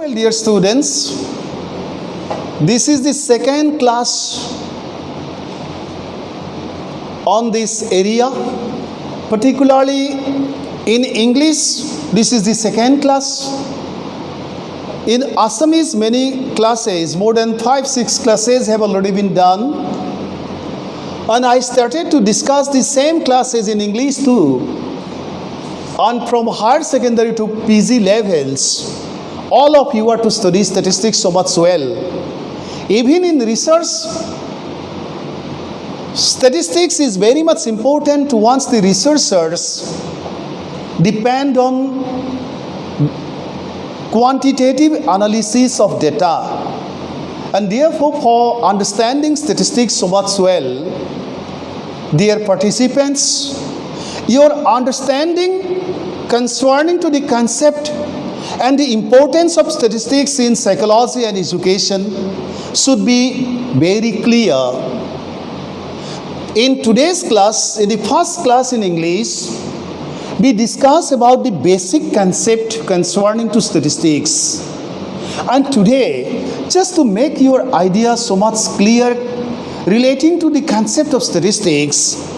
Well, dear students, this is the second class on this area, particularly in English. This is the second class. In Assamese, many classes, more than 5-6 classes have already been done. And I started to discuss the same classes in English too. And from higher secondary to PG levels, all of you are to study statistics so much well. Even in research, statistics is very much important once the researchers depend on quantitative analysis of data. And therefore, for understanding statistics so much well, dear participants, your understanding concerning to the concept and the importance of statistics in psychology and education should be very clear. In today's class, in the first class in English, we discuss about the basic concept concerning to statistics. And today, just to make your idea so much clear relating to the concept of statistics,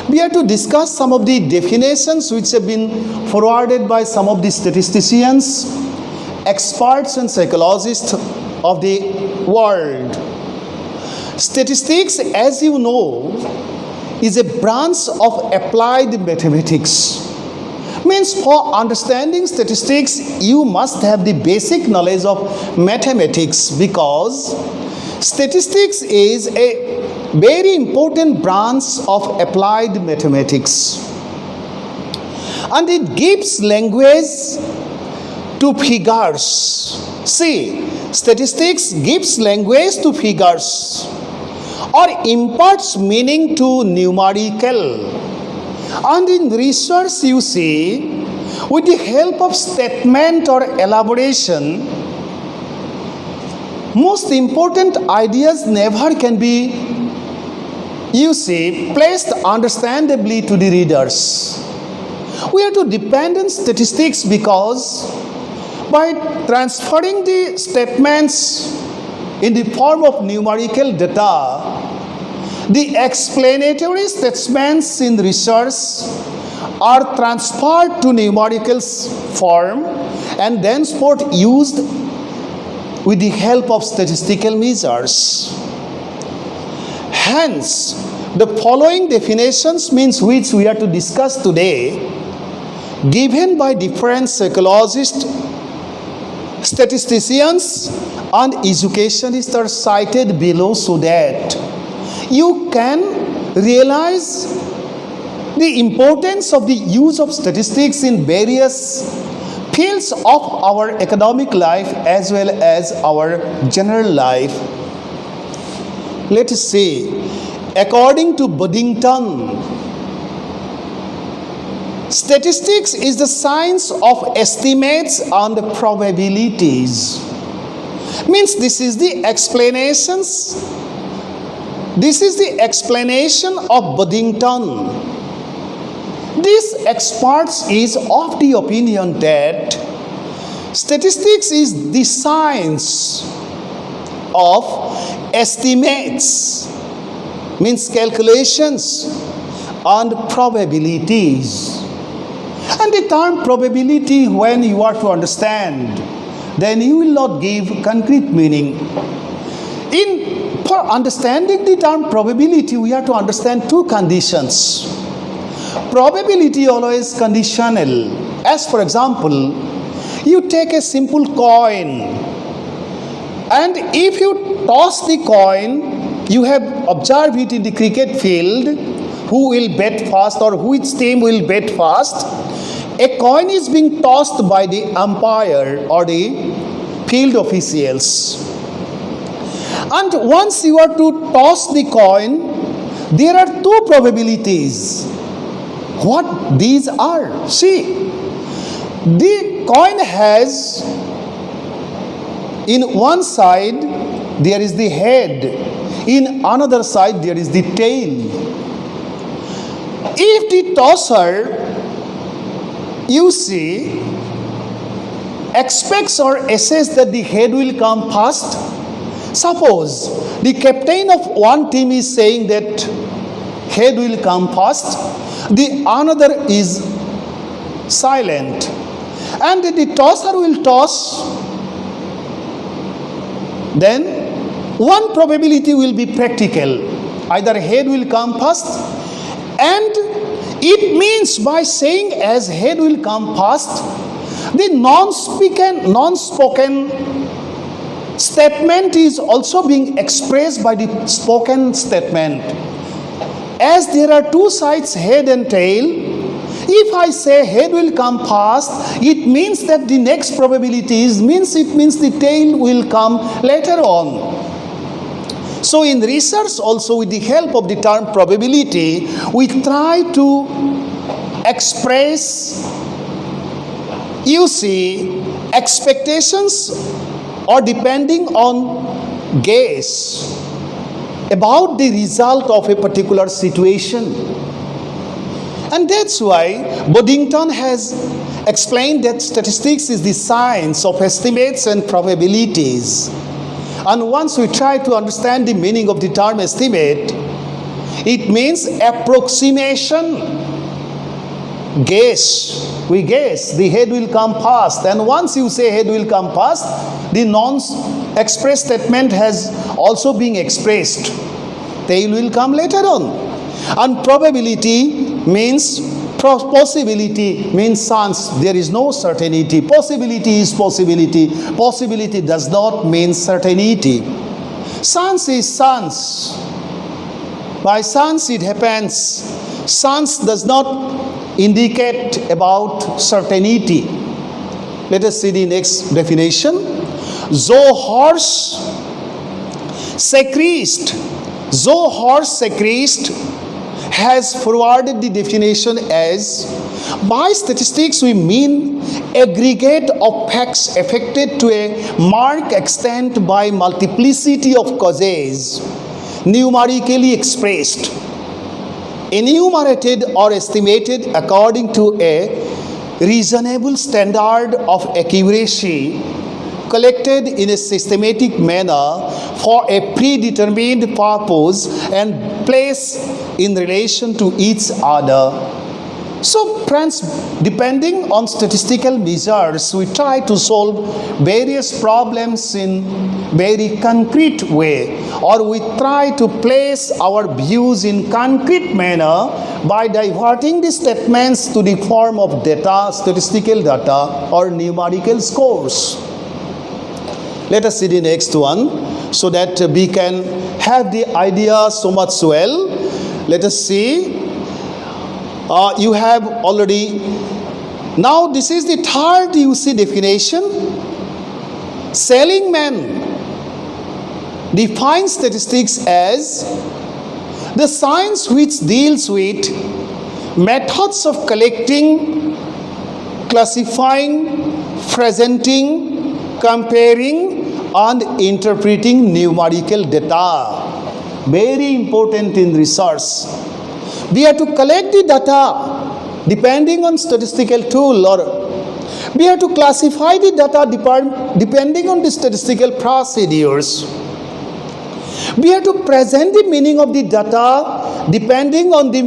we are to discuss some of the definitions which have been forwarded by some of the statisticians, experts and psychologists of the world. Statistics, as you know, is a branch of applied mathematics. Means for understanding statistics, you must have the basic knowledge of mathematics, because statistics is a very important branch of applied mathematics. And it gives language to figures. See, statistics gives language to figures or imparts meaning to numerical. And in research, you see, with the help of statement or elaboration, most important ideas never can be, you see, placed understandably to the readers. We have to depend on statistics because by transferring the statements in the form of numerical data, the explanatory statements in research are transferred to numerical form and thenceforth used with the help of statistical measures. Hence, the following definitions means which we are to discuss today, given by different psychologists, statisticians and educationists are cited below so that you can realize the importance of the use of statistics in various fields of our academic life as well as our general life. Let us say, according to Buddington, statistics is the science of estimates and probabilities. Means this is the explanations. This is the explanation of Buddington. This expert is of the opinion that statistics is the science of estimates, means calculations and probabilities. And the term probability, when you are to understand, then you will not give concrete meaning. For understanding the term probability, we have to understand two conditions. Probability always conditional. As for example, you take a simple coin, and if you toss the coin, you have observed it in the cricket field, who will bat first or which team will bat first. A coin is being tossed by the umpire or the field officials. And once you are to toss the coin, there are two probabilities. What these are? See, the coin has, in one side there is the head, in another side there is the tail. If the tosser, you see, expects or assesses that the head will come first. Suppose the captain of one team is saying that head will come first, the another is silent, and the tosser will toss, then one probability will be practical. Either head will come first, and it means by saying as head will come first, the non-spoken statement is also being expressed by the spoken statement. As there are two sides, head and tail, if I say head will come first, it means that the next probability means the tail will come later on. So in research also, with the help of the term probability, we try to express, expectations or depending on guess about the result of a particular situation. And that's why Boddington has explained that statistics is the science of estimates and probabilities. And once we try to understand the meaning of the term estimate, it means approximation, guess. We guess the head will come first, and once you say head will come first, the non-expressed statement has also been expressed. Tail will come later on. And probability means possibility, means chance. There is no certainty. Possibility is possibility. Possibility does not mean certainty. Chance is chance. By chance it happens. Chance does not indicate about certainty. Let us see the next definition. Though horse sacrist has forwarded the definition as, by statistics we mean aggregate of facts affected to a marked extent by multiplicity of causes, numerically expressed, enumerated or estimated according to a reasonable standard of accuracy, collected in a systematic manner for a predetermined purpose and placed in relation to each other. So friends, depending on statistical measures, we try to solve various problems in very concrete way, or we try to place our views in concrete manner by diverting the statements to the form of data, statistical data or numerical scores. Let us see the next one so that we can have the idea so much well. Let us see. You have already. Now this is the third definition. Seligman defines statistics as the science which deals with methods of collecting, classifying, presenting, comparing and interpreting numerical data. Very important in research. We have to collect the data depending on statistical tool, or we have to classify the data depending on the statistical procedures. We have to present the meaning of the data depending on the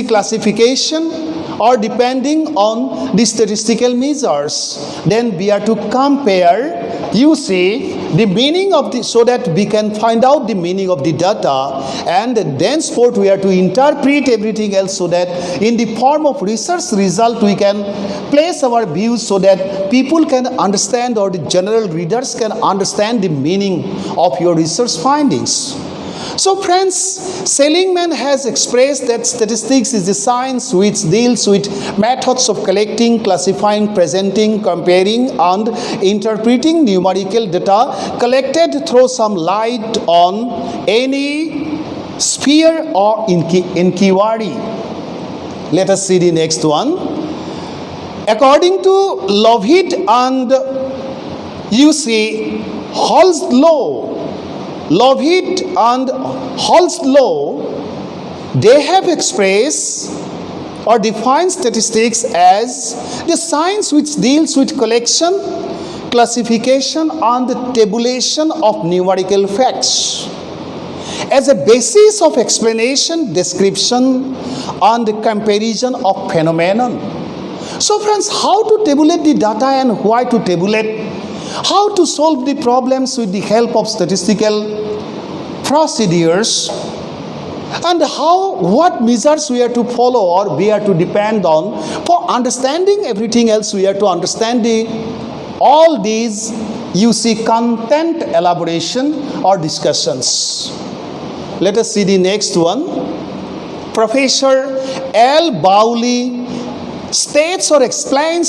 classification or depending on the statistical measures. Then we have to compare, the meaning of the, so that we can find out the meaning of the data, and thenceforth we have to interpret everything else so that in the form of research result we can place our views so that people can understand, or the general readers can understand the meaning of your research findings. So friends, Seligman has expressed that statistics is the science which deals with methods of collecting, classifying, presenting, comparing and interpreting numerical data collected through some light on any sphere or inquiry. Let us see the next one. According to Lovett and Lovett and Hall's law, they have expressed or defines statistics as the science which deals with collection, classification, and the tabulation of numerical facts as a basis of explanation, description, and comparison of phenomenon. So friends, how to tabulate the data and why to tabulate? How to solve the problems with the help of statistical procedures, and what measures we are to follow or we are to depend on for understanding everything else. We are to understand all these, you see, content elaboration or discussions. Let us see the next one. Professor L. Bowley states or explains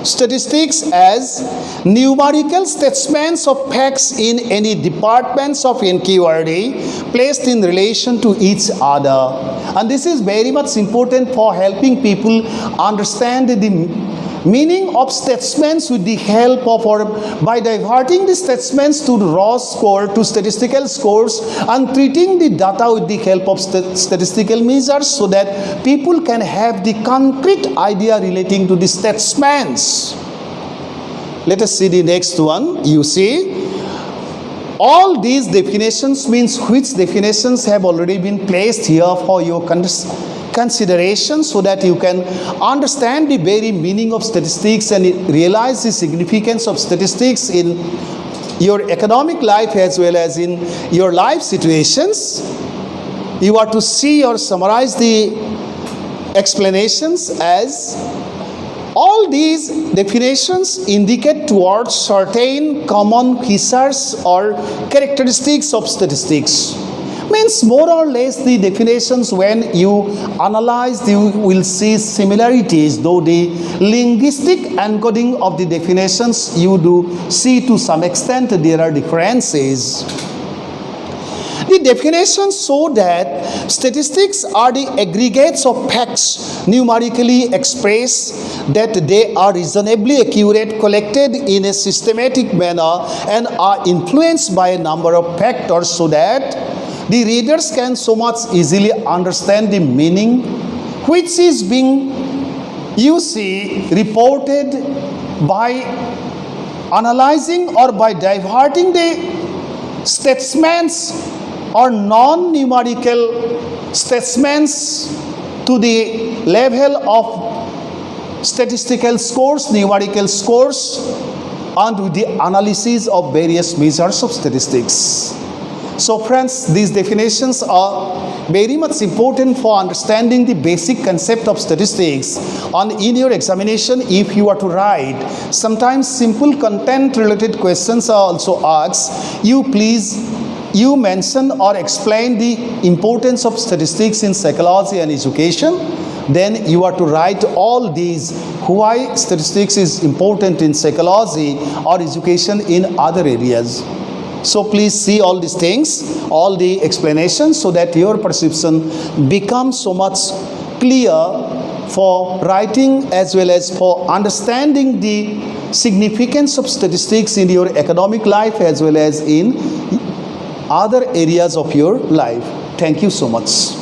statistics as numerical statements of facts in any departments of inquiry placed in relation to each other. And this is very much important for helping people understand the meaning of statements with the help of or by diverting the statements to raw score to statistical scores and treating the data with the help of statistical measures so that people can have the concrete idea relating to the statements. Let us see the next one. You see, all these definitions means which definitions have already been placed here for your consideration so that you can understand the very meaning of statistics and realize the significance of statistics in your economic life as well as in your life situations. You are to see or summarize the explanations as all these definitions indicate towards certain common features or characteristics of statistics. Means more or less the definitions, when you analyze, you will see similarities, though the linguistic encoding of the definitions you do see to some extent there are differences. The definitions show that statistics are the aggregates of facts numerically expressed, that they are reasonably accurate, collected in a systematic manner, and are influenced by a number of factors so that the readers can so much easily understand the meaning which is being, you see, reported by analyzing or by diverting the statements or non-numerical statements to the level of statistical scores, numerical scores, and with the analysis of various measures of statistics. So friends, these definitions are very much important for understanding the basic concept of statistics. And in your examination, if you are to write, sometimes simple content related questions are also asked. You mention or explain the importance of statistics in psychology and education. Then you are to write all these, why statistics is important in psychology or education in other areas. So please see all these things, all the explanations, so that your perception becomes so much clear for writing as well as for understanding the significance of statistics in your academic life as well as in other areas of your life. Thank you so much.